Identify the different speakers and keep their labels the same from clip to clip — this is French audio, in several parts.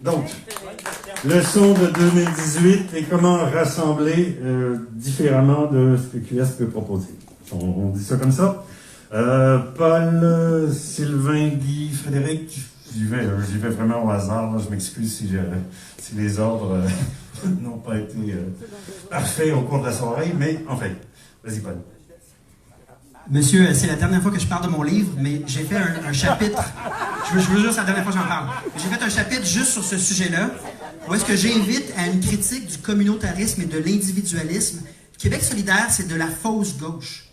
Speaker 1: Donc, leçon de 2018 et comment rassembler différemment de ce que QS peut proposer. On dit ça comme ça. Paul, Sylvain, Guy, Frédéric, j'y vais vraiment au hasard. Là. Je m'excuse si les ordres n'ont pas été parfaits au cours de la soirée, mais enfin, vas-y Paul.
Speaker 2: Monsieur, c'est la dernière fois que je parle de mon livre, mais j'ai fait un chapitre, je veux juste la dernière fois que j'en parle, j'ai fait un chapitre juste sur ce sujet-là, où est-ce que j'invite à une critique du communautarisme et de l'individualisme. Québec solidaire, c'est de la fausse gauche.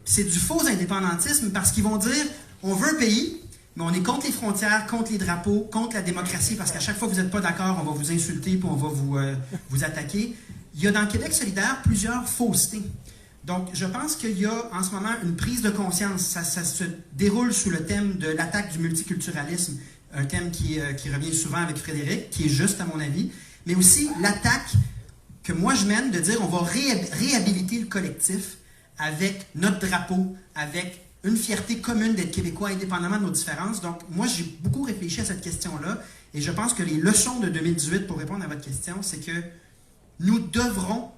Speaker 2: C'est du faux indépendantisme parce qu'ils vont dire, on veut un pays, mais on est contre les frontières, contre les drapeaux, contre la démocratie, parce qu'à chaque fois que vous n'êtes pas d'accord, on va vous insulter puis on va vous attaquer. Il y a dans Québec solidaire plusieurs faussetés. Donc, je pense qu'il y a en ce moment une prise de conscience. Ça se déroule sous le thème de l'attaque du multiculturalisme, un thème qui revient souvent avec Frédéric, qui est juste à mon avis, mais aussi l'attaque que moi je mène de dire on va réhabiliter le collectif avec notre drapeau, avec une fierté commune d'être québécois indépendamment de nos différences. Donc, moi, j'ai beaucoup réfléchi à cette question-là et je pense que les leçons de 2018, pour répondre à votre question, c'est que nous devons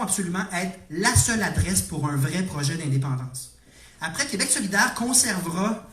Speaker 2: absolument être la seule adresse pour un vrai projet d'indépendance. Après, Québec solidaire conservera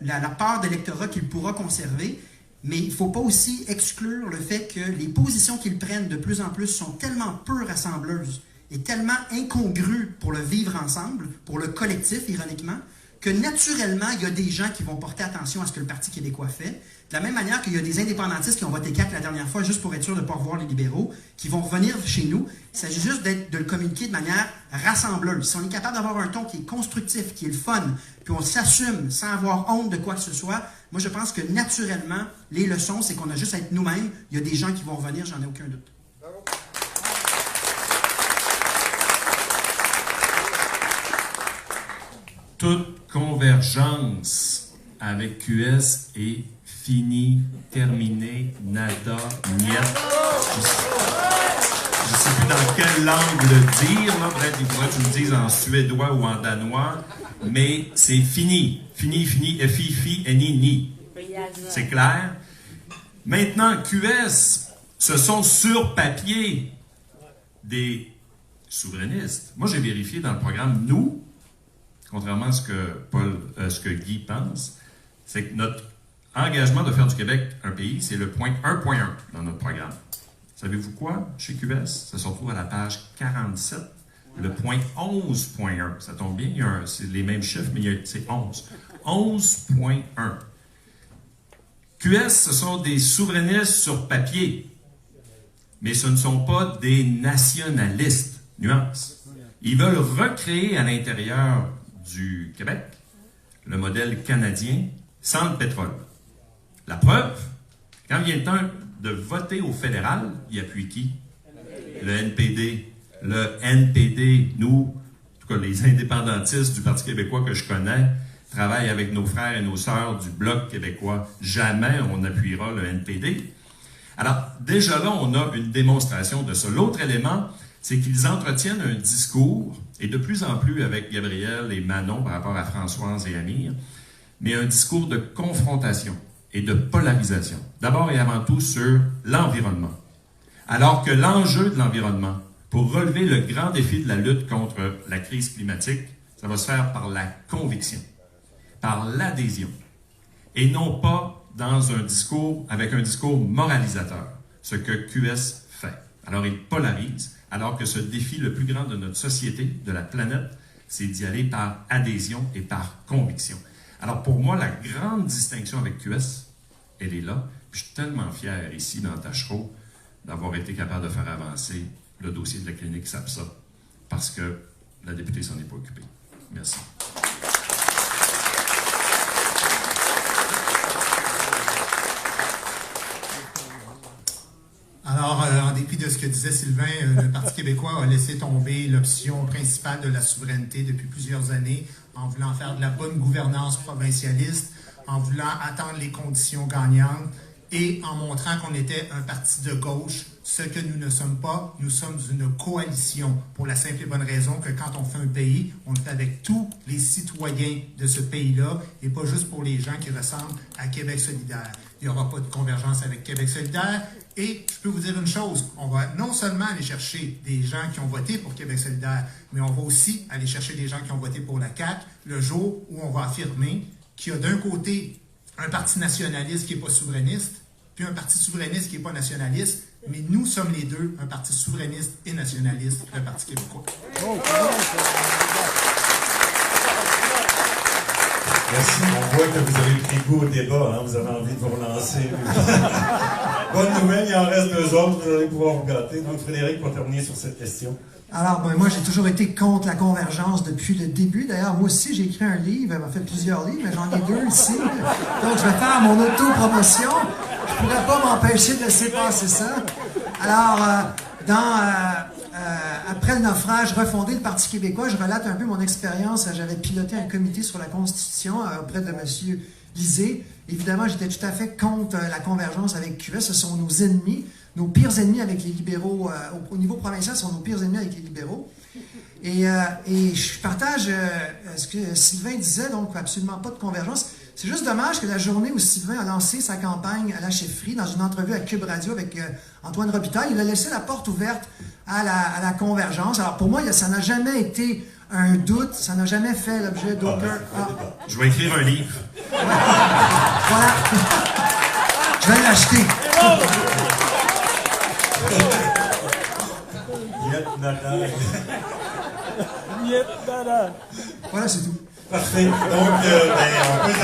Speaker 2: la part d'électorat qu'il pourra conserver, mais il ne faut pas aussi exclure le fait que les positions qu'ils prennent de plus en plus sont tellement peu rassembleuses et tellement incongrues pour le vivre ensemble, pour le collectif, ironiquement, que naturellement, il y a des gens qui vont porter attention à ce que le Parti québécois fait. De la même manière qu'il y a des indépendantistes qui ont voté CAQ la dernière fois juste pour être sûr de ne pas revoir les libéraux, qui vont revenir chez nous. Il s'agit juste de le communiquer de manière rassembleuse. Si on est capable d'avoir un ton qui est constructif, qui est le fun, puis on s'assume sans avoir honte de quoi que ce soit, moi je pense que naturellement, les leçons, c'est qu'on a juste à être nous-mêmes. Il y a des gens qui vont revenir, j'en ai aucun doute.
Speaker 3: Toute convergence avec QS est fini, terminé, nada, niet. Je ne sais plus dans quelle langue le dire, là. Peut-être qu'il faudrait que tu me dises en suédois ou en danois, mais c'est fini. Fini, fi, ni. C'est clair? Maintenant, QS, ce sont sur papier des souverainistes. Moi, j'ai vérifié dans le programme, nous, contrairement à ce que Guy pense, c'est que notre engagement de faire du Québec un pays, c'est le point 1.1 dans notre programme. Savez-vous quoi? Chez QS, ça se retrouve à la page 47, le point 11.1. Ça tombe bien, c'est les mêmes chiffres, mais c'est 11. 11.1. QS, ce sont des souverainistes sur papier, mais ce ne sont pas des nationalistes. Nuance. Ils veulent recréer à l'intérieur du Québec le modèle canadien sans le pétrole. La preuve, quand vient le temps de voter au fédéral, il appuie qui? Le NPD. Le NPD, nous, en tout cas les indépendantistes du Parti québécois que je connais, travaillent avec nos frères et nos sœurs du Bloc québécois. Jamais on appuiera le NPD. Alors, déjà là, on a une démonstration de ça. L'autre élément, c'est qu'ils entretiennent un discours, et de plus en plus avec Gabriel et Manon par rapport à Françoise et Amir, mais un discours de confrontation et de polarisation. D'abord et avant tout sur l'environnement. Alors que l'enjeu de l'environnement, pour relever le grand défi de la lutte contre la crise climatique, ça va se faire par la conviction, par l'adhésion, et non pas dans un discours, avec un discours moralisateur, ce que QS fait. Alors il polarise, alors que ce défi le plus grand de notre société, de la planète, c'est d'y aller par adhésion et par conviction. Alors pour moi, la grande distinction avec QS, elle est là. Puis je suis tellement fier ici, dans Tachereau, d'avoir été capable de faire avancer le dossier de la clinique SAPSA, parce que la députée s'en est pas occupée. Merci.
Speaker 4: Alors, en dépit de ce que disait Sylvain, le Parti québécois a laissé tomber l'option principale de la souveraineté depuis plusieurs années, en voulant faire de la bonne gouvernance provincialiste, en voulant attendre les conditions gagnantes et en montrant qu'on était un parti de gauche, ce que nous ne sommes pas, nous sommes une coalition pour la simple et bonne raison que quand on fait un pays, on le fait avec tous les citoyens de ce pays-là et pas juste pour les gens qui ressemblent à Québec solidaire. Il n'y aura pas de convergence avec Québec solidaire et je peux vous dire une chose, on va non seulement aller chercher des gens qui ont voté pour Québec solidaire, mais on va aussi aller chercher des gens qui ont voté pour la CAQ le jour où on va affirmer qu'il y a d'un côté un parti nationaliste qui n'est pas souverainiste, puis un parti souverainiste qui n'est pas nationaliste, mais nous sommes les deux, un parti souverainiste et nationaliste, le Parti québécois.
Speaker 1: Merci. On voit que vous avez pris goût au débat, hein? Vous avez envie de vous relancer. Bonne nouvelle, il en reste 2 autres, vous allez pouvoir vous gâter. Donc Frédéric, pour terminer sur cette question.
Speaker 2: Alors, moi, j'ai toujours été contre la convergence depuis le début. D'ailleurs, moi aussi, j'ai écrit un livre, m'a fait plusieurs livres, mais j'en ai 2 ici. Donc, je vais faire mon auto-promotion. Je ne pourrais pas m'empêcher de laisser passer ça. Alors, après le naufrage, refonder le Parti québécois, je relate un peu mon expérience. J'avais piloté un comité sur la Constitution auprès de M. Lisée. Évidemment, j'étais tout à fait contre la convergence avec QS. Ce sont nos ennemis, nos pires ennemis avec les libéraux. Au niveau provincial, ce sont nos pires ennemis avec les libéraux. Et je partage ce que Sylvain disait, donc absolument pas de convergence. C'est juste dommage que la journée où Sylvain a lancé sa campagne à la chefferie, dans une entrevue à Cube Radio avec Antoine Robitaille, il a laissé la porte ouverte à la convergence. Alors pour moi, ça n'a jamais été un doute, ça n'a jamais fait l'objet d'aucun...
Speaker 3: Je vais écrire un livre.
Speaker 2: Voilà. Je vais l'acheter. Voilà, c'est tout.
Speaker 1: Parfait. Donc, on peut